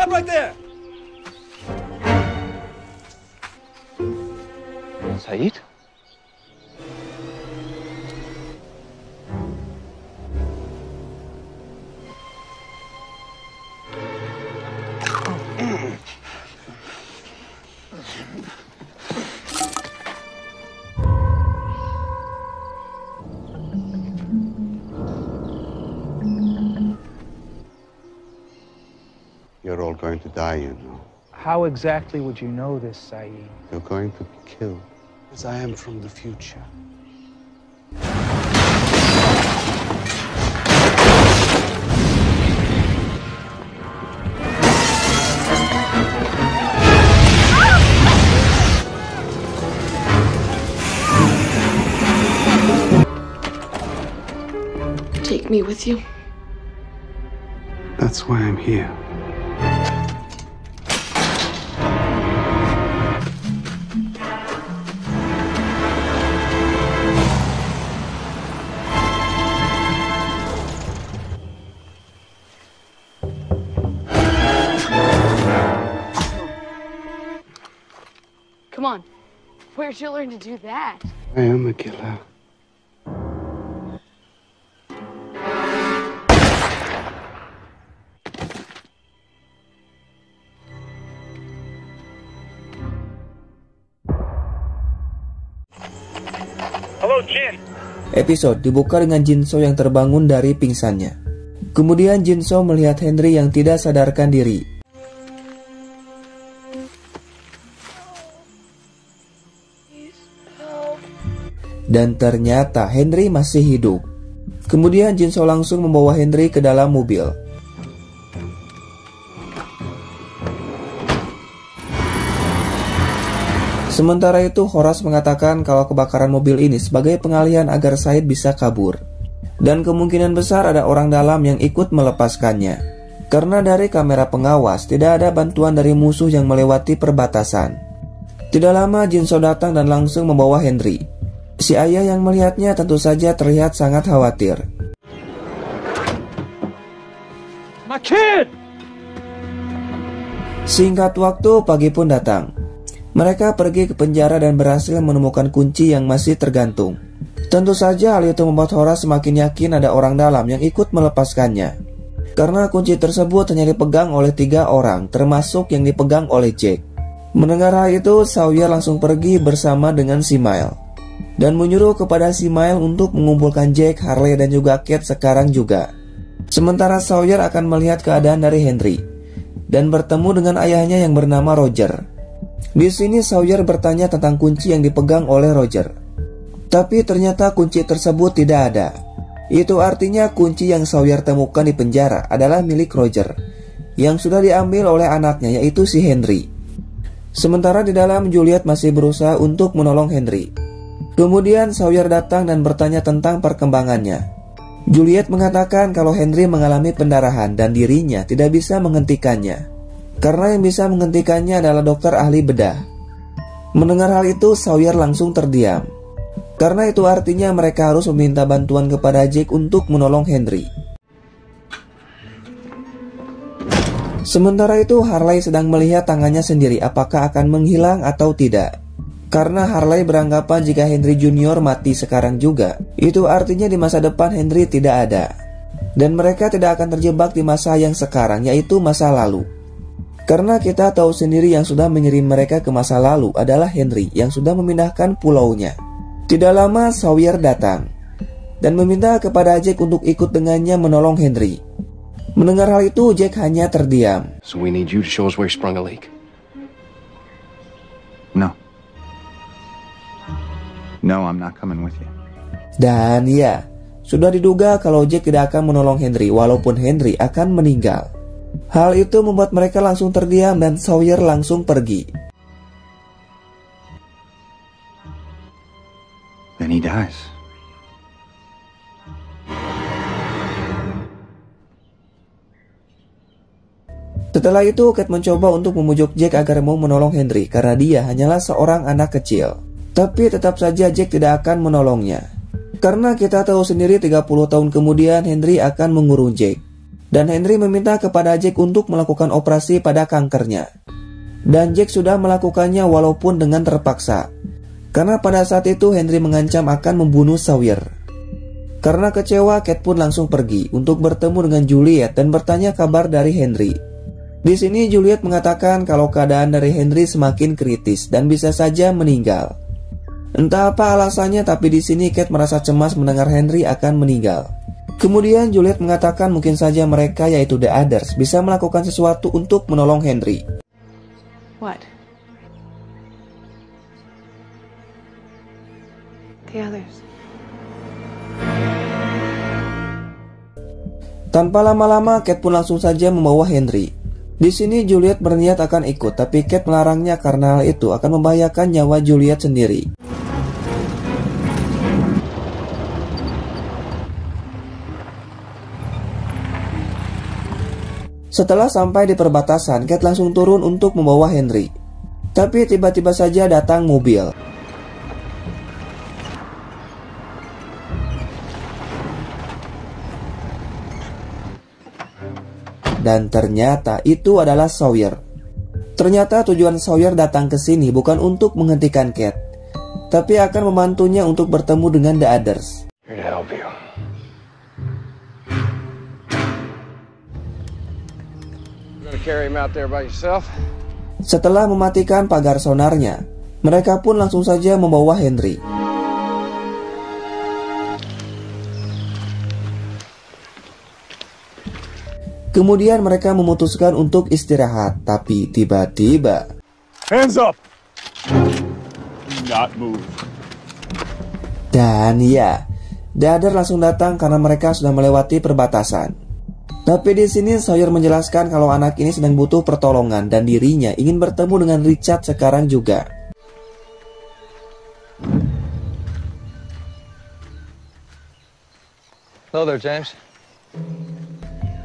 Stop right there! Said? You're all going to die, you know. How exactly would you know this, Saeed? You're going to be killed. Because I am from the future. Take me with you. That's why I'm here. Come on. Where'd you learn to do that? I am a killer. Hello, Jin. Episode dibuka dengan Jinso yang terbangun dari pingsannya. Kemudian Jinso melihat Henry yang tidak sadarkan diri. Dan ternyata Henry masih hidup. Kemudian Jinso langsung membawa Henry ke dalam mobil. Sementara itu Horace mengatakan kalau kebakaran mobil ini sebagai pengalihan agar Said bisa kabur. Dan kemungkinan besar ada orang dalam yang ikut melepaskannya. Karena dari kamera pengawas tidak ada bantuan dari musuh yang melewati perbatasan. Tidak lama Jinso datang dan langsung membawa Henry. Si ayah yang melihatnya tentu saja terlihat sangat khawatir. My kid! Singkat waktu, pagi pun datang. Mereka pergi ke penjara dan berhasil menemukan kunci yang masih tergantung. Tentu saja hal itu membuat Horace semakin yakin ada orang dalam yang ikut melepaskannya. Karena kunci tersebut hanya dipegang oleh 3 orang, termasuk yang dipegang oleh Jack. Mendengar hal itu, Sawyer langsung pergi bersama dengan Simile. Dan menyuruh kepada Simile untuk mengumpulkan Jack, Harley, dan juga Kate sekarang juga. Sementara Sawyer akan melihat keadaan dari Henry dan bertemu dengan ayahnya yang bernama Roger. Di sini Sawyer bertanya tentang kunci yang dipegang oleh Roger. Tapi ternyata kunci tersebut tidak ada. Itu artinya kunci yang Sawyer temukan di penjara adalah milik Roger, yang sudah diambil oleh anaknya yaitu si Henry. Sementara di dalam Juliet masih berusaha untuk menolong Henry. Kemudian Sawyer datang dan bertanya tentang perkembangannya. Juliet mengatakan kalau Henry mengalami pendarahan dan dirinya tidak bisa menghentikannya. Karena yang bisa menghentikannya adalah dokter ahli bedah. Mendengar hal itu, Sawyer langsung terdiam. Karena itu artinya mereka harus meminta bantuan kepada Jack untuk menolong Henry. Sementara itu, Harley sedang melihat tangannya sendiri apakah akan menghilang atau tidak. Karena Harley beranggapan jika Henry Junior mati sekarang juga, itu artinya di masa depan Henry tidak ada. Dan mereka tidak akan terjebak di masa yang sekarang, yaitu masa lalu. Karena kita tahu sendiri yang sudah mengirim mereka ke masa lalu adalah Henry yang sudah memindahkan pulaunya. Tidak lama Sawyer datang dan meminta kepada Jack untuk ikut dengannya menolong Henry. Mendengar hal itu, Jack hanya terdiam. So we need you to show us where you sprung a leak. No, I'm not coming with you. Dan ya, sudah diduga kalau Jack tidak akan menolong Henry walaupun Henry akan meninggal. Hal itu membuat mereka langsung terdiam dan Sawyer langsung pergi. Then he dies. Setelah itu, Kate mencoba untuk memujuk Jack agar mau menolong Henry karena dia hanyalah seorang anak kecil. Tapi tetap saja Jack tidak akan menolongnya. Karena kita tahu sendiri 30 tahun kemudian Henry akan mengurung Jack. Dan Dan Henry meminta kepada Jack untuk melakukan operasi pada kankernya. Dan Jack sudah melakukannya walaupun dengan terpaksa. Karena pada saat itu Henry mengancam akan membunuh Sawyer. Karena kecewa, Kate pun langsung pergi untuk bertemu dengan Juliet dan bertanya kabar dari Henry. Di sini Juliet mengatakan kalau keadaan dari Henry semakin kritis dan bisa saja meninggal. Entah apa alasannya, tapi di sini Kate merasa cemas mendengar Henry akan meninggal. Kemudian Juliet mengatakan mungkin saja mereka, yaitu The Others, bisa melakukan sesuatu untuk menolong Henry. What? The others. Tanpa lama-lama, Kate pun langsung saja membawa Henry. Di sini Juliet berniat akan ikut, tapi Kate melarangnya karena hal itu akan membahayakan nyawa Juliet sendiri. Setelah sampai di perbatasan, Kate langsung turun untuk membawa Henry. Tapi tiba-tiba saja datang mobil. Dan ternyata itu adalah Sawyer. Ternyata tujuan Sawyer datang ke sini bukan untuk menghentikan Kate, tapi akan membantunya untuk bertemu dengan The Others. Here to help you. You gonna carry him out there by yourself? Setelah mematikan pagar sonarnya, mereka pun langsung saja membawa Henry. Kemudian mereka memutuskan untuk istirahat, tapi tiba-tiba Hands up! Not move. dan ya, The Others langsung datang karena mereka sudah melewati perbatasan. Tapi di sini Sawyer menjelaskan kalau anak ini sedang butuh pertolongan dan dirinya ingin bertemu dengan Richard sekarang juga. Hello there, James.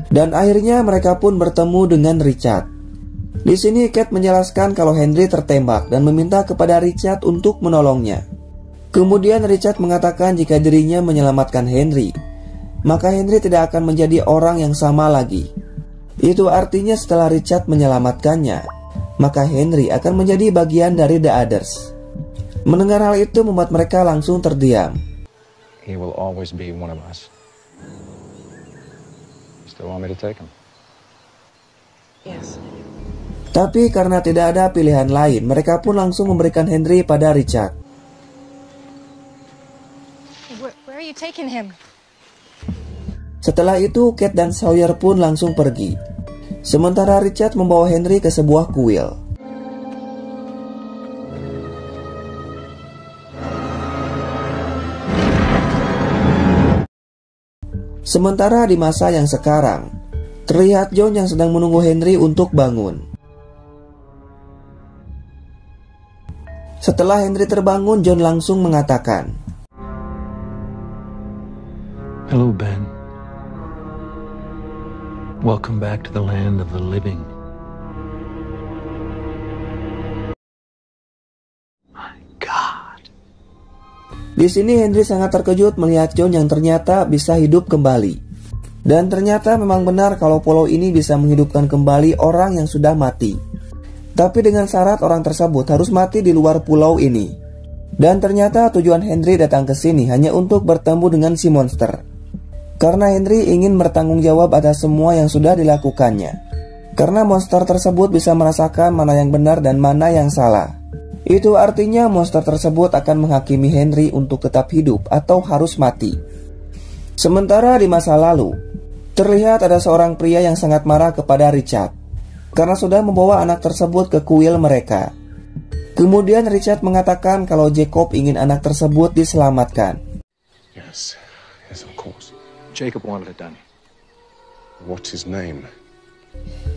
Dan akhirnya mereka pun bertemu dengan Richard. Di sini Kate menjelaskan kalau Henry tertembak dan meminta kepada Richard untuk menolongnya. Kemudian Richard mengatakan jika dirinya menyelamatkan Henry, maka Henry tidak akan menjadi orang yang sama lagi. Itu artinya setelah Richard menyelamatkannya, maka Henry akan menjadi bagian dari The Others. Mendengar hal itu membuat mereka langsung terdiam. He will always be one of us. Still want me to take him? Yes. Tapi karena tidak ada pilihan lain, mereka pun langsung memberikan Henry pada Richard. Where are you taking him? Setelah itu, Kate dan Sawyer pun langsung pergi. Sementara Richard membawa Henry ke sebuah kuil. Sementara di masa yang sekarang, terlihat John yang sedang menunggu Henry untuk bangun. Setelah Henry terbangun, John langsung mengatakan, Hello, Ben. Welcome back to the land of the living. My God. Di sini Henry sangat terkejut melihat John yang ternyata bisa hidup kembali. Dan ternyata memang benar kalau pulau ini bisa menghidupkan kembali orang yang sudah mati. Tapi dengan syarat orang tersebut harus mati di luar pulau ini. Dan ternyata tujuan Henry datang ke sini hanya untuk bertemu dengan si monster. Karena Henry ingin bertanggung jawab atas semua yang sudah dilakukannya. Karena monster tersebut bisa merasakan mana yang benar dan mana yang salah. Itu artinya monster tersebut akan menghakimi Henry untuk tetap hidup atau harus mati. Sementara di masa lalu, terlihat ada seorang pria yang sangat marah kepada Richard karena sudah membawa anak tersebut ke kuil mereka. Kemudian Richard mengatakan kalau Jacob ingin anak tersebut diselamatkan. Yes, yes, of course. Jacob wanted it done. What's his name?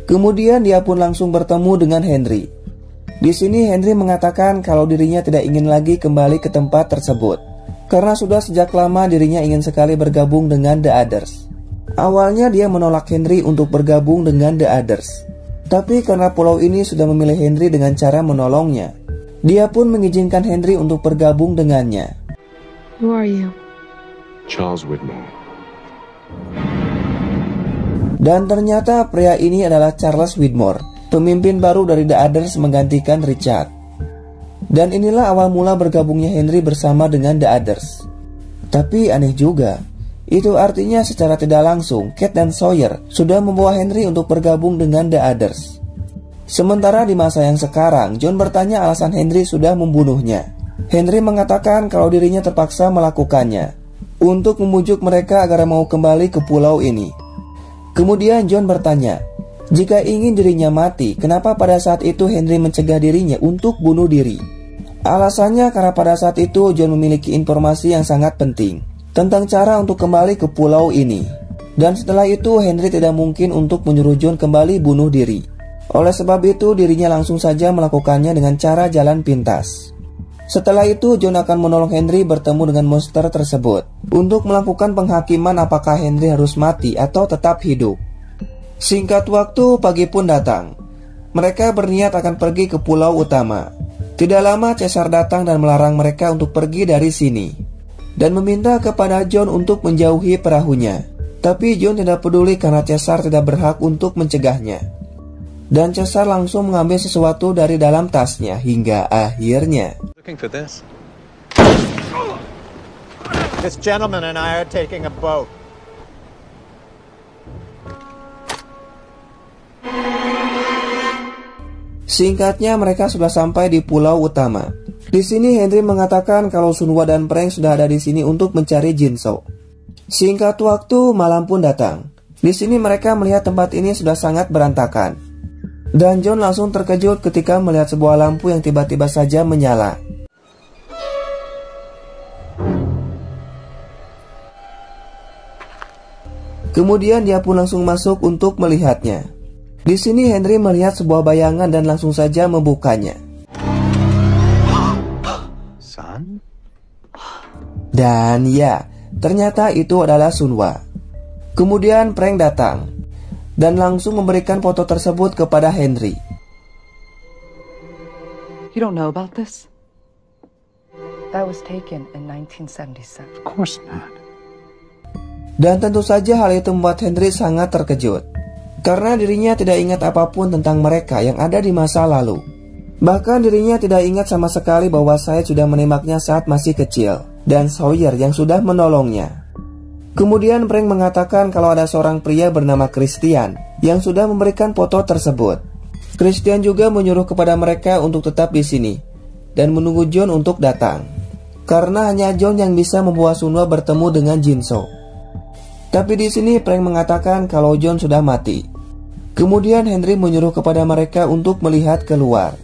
Kemudian dia pun langsung bertemu dengan Henry. Di sini Henry mengatakan kalau dirinya tidak ingin lagi kembali ke tempat tersebut karena sudah sejak lama dirinya ingin sekali bergabung dengan The Others. Awalnya dia menolak Henry untuk bergabung dengan The Others, tapi karena pulau ini sudah memilih Henry dengan cara menolongnya, dia pun mengizinkan Henry untuk bergabung dengannya. Who are you? Charles Widmore. Dan ternyata pria ini adalah Charles Widmore, pemimpin baru dari The Others menggantikan Richard. Dan inilah awal mula bergabungnya Henry bersama dengan The Others. Tapi aneh juga, itu artinya secara tidak langsung Kate dan Sawyer sudah membawa Henry untuk bergabung dengan The Others. Sementara di masa yang sekarang, John bertanya alasan Henry sudah membunuhnya. Henry mengatakan kalau dirinya terpaksa melakukannya untuk membujuk mereka agar mau kembali ke pulau ini. Kemudian John bertanya, jika ingin dirinya mati, kenapa pada saat itu Henry mencegah dirinya untuk bunuh diri? Alasannya karena pada saat itu John memiliki informasi yang sangat penting tentang cara untuk kembali ke pulau ini. Dan setelah itu Henry tidak mungkin untuk menyuruh John kembali bunuh diri. Oleh sebab itu dirinya langsung saja melakukannya dengan cara jalan pintas. Setelah itu John akan menolong Henry bertemu dengan monster tersebut untuk melakukan penghakiman apakah Henry harus mati atau tetap hidup. Singkat waktu, pagi pun datang. Mereka berniat akan pergi ke pulau utama. Tidak lama Caesar datang dan melarang mereka untuk pergi dari sini dan meminta kepada John untuk menjauhi perahunya. Tapi John tidak peduli karena Caesar tidak berhak untuk mencegahnya. Dan Caesar langsung mengambil sesuatu dari dalam tasnya hingga akhirnya. Looking for this? This gentleman and I are taking a boat. Singkatnya mereka sudah sampai di pulau utama. Di sini Henry mengatakan kalau Sunwa dan Frank sudah ada di sini untuk mencari Jinso. Singkat waktu, malam pun datang. Di sini mereka melihat tempat ini sudah sangat berantakan. Dan John langsung terkejut ketika melihat sebuah lampu yang tiba-tiba saja menyala. Kemudian dia pun langsung masuk untuk melihatnya. Di sini Henry melihat sebuah bayangan dan langsung saja membukanya. Son? Dan ya, ternyata itu adalah Sunwa. Kemudian Frank datang dan langsung memberikan foto tersebut kepada Henry. You don't know about this? That was taken in 1977. Of course not. Dan tentu saja hal itu membuat Henry sangat terkejut. Karena dirinya tidak ingat apapun tentang mereka yang ada di masa lalu. Bahkan dirinya tidak ingat sama sekali bahwa saya sudah menembaknya saat masih kecil. Dan Sawyer yang sudah menolongnya. Kemudian Frank mengatakan kalau ada seorang pria bernama Christian yang sudah memberikan foto tersebut. Christian juga menyuruh kepada mereka untuk tetap di sini dan menunggu John untuk datang. Karena hanya John yang bisa membawa Sunwa bertemu dengan Jinso. Tapi di sini Frank mengatakan kalau John sudah mati. Kemudian Henry menyuruh kepada mereka untuk melihat keluar.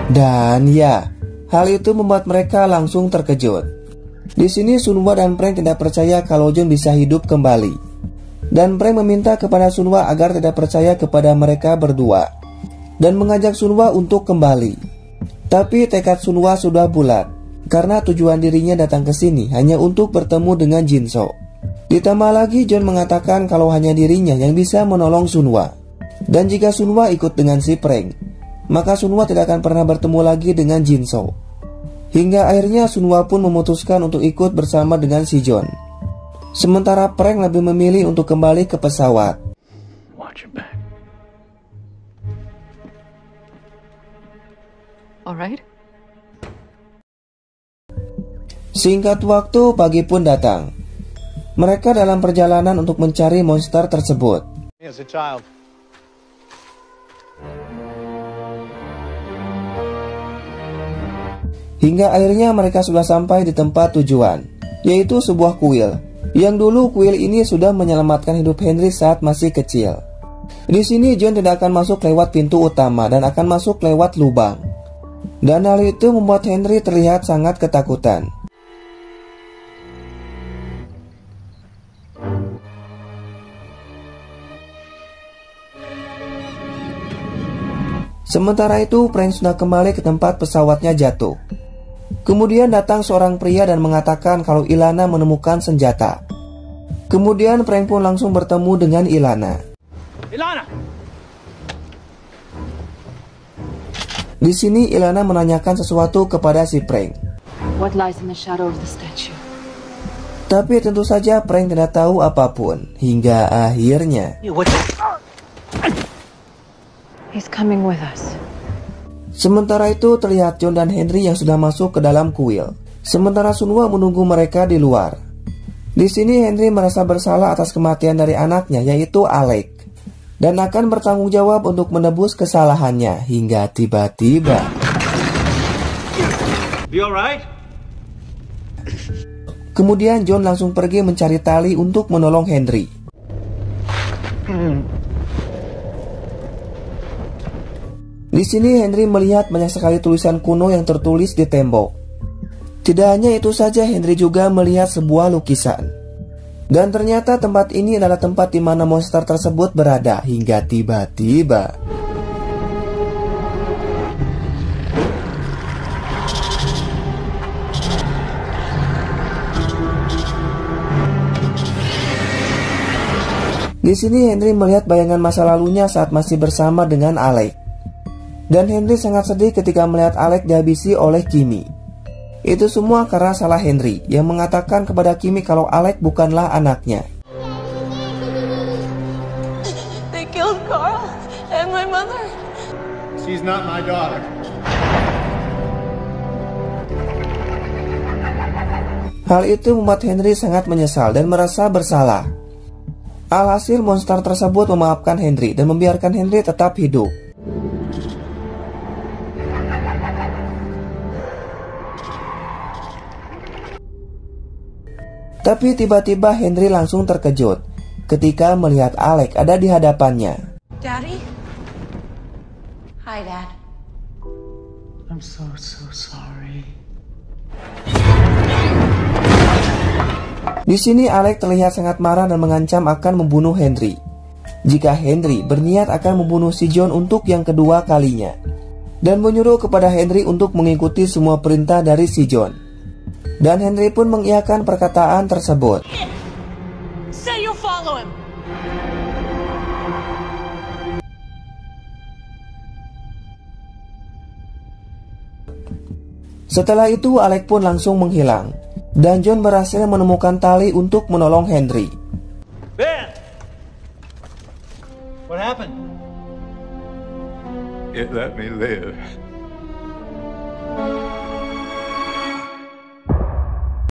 Dan ya, hal itu membuat mereka langsung terkejut. Di sini Sunwa dan Frank tidak percaya kalau John bisa hidup kembali. Dan Frank meminta kepada Sunwa agar tidak percaya kepada mereka berdua dan mengajak Sunwa untuk kembali. Tapi tekad Sunwa sudah bulat karena tujuan dirinya datang ke sini hanya untuk bertemu dengan Jinso. Ditambah lagi John mengatakan kalau hanya dirinya yang bisa menolong Sunwa. Dan jika Sunwa ikut dengan si Frank, maka Sunwa tidak akan pernah bertemu lagi dengan Jinso. Hingga akhirnya Sunwa pun memutuskan untuk ikut bersama dengan si John. Sementara Frank lebih memilih untuk kembali ke pesawat. Watch your back. Alright. Singkat waktu, pagi pun datang. Mereka dalam perjalanan untuk mencari monster tersebut. As a child. Hingga akhirnya mereka sudah sampai di tempat tujuan, yaitu sebuah kuil. Yang dulu kuil ini sudah menyelamatkan hidup Henry saat masih kecil. Di sini John tidak akan masuk lewat pintu utama dan akan masuk lewat lubang. Dan hal itu membuat Henry terlihat sangat ketakutan. Sementara itu, Frank sudah kembali ke tempat pesawatnya jatuh. Kemudian datang seorang pria dan mengatakan kalau Ilana menemukan senjata. Kemudian Frank pun langsung bertemu dengan Ilana. Ilana! Di sini Ilana menanyakan sesuatu kepada si Frank. What lies in the shadow of the statue? Tapi tentu saja Frank tidak tahu apapun hingga akhirnya He's coming with us. sementara itu terlihat John dan Henry yang sudah masuk ke dalam kuil. Sementara Sunwoo menunggu mereka di luar. Di sini Henry merasa bersalah atas kematian dari anaknya yaitu Alec dan akan bertanggung jawab untuk menebus kesalahannya hingga tiba-tiba You alright? kemudian John langsung pergi mencari tali untuk menolong Henry. Di sini Henry melihat banyak sekali tulisan kuno yang tertulis di tembok. Tidak hanya itu saja, Henry juga melihat sebuah lukisan. Dan ternyata tempat ini adalah tempat di mana monster tersebut berada hingga tiba-tiba di sini Henry melihat bayangan masa lalunya saat masih bersama dengan Alec. Dan Henry sangat sedih ketika melihat Alec dihabisi oleh Kimi. Itu semua karena salah Henry yang mengatakan kepada Kimi kalau Alec bukanlah anaknya. They killed Carl and my mother. She's not my daughter. Hal itu membuat Henry sangat menyesal dan merasa bersalah. Alhasil monster tersebut memaafkan Henry dan membiarkan Henry tetap hidup. Tapi tiba-tiba Henry langsung terkejut ketika melihat Alec ada di hadapannya. Daddy? Hi, Dad. I'm so sorry. Di sini Alec terlihat sangat marah dan mengancam akan membunuh Henry jika Henry berniat akan membunuh si John untuk yang kedua kalinya, dan menyuruh kepada Henry untuk mengikuti semua perintah dari si John. Dan Henry pun mengiyakan perkataan tersebut. Say you'll follow him. Setelah itu Alec pun langsung menghilang dan John berhasil menemukan tali untuk menolong Henry. Ben! What happened? It let me live.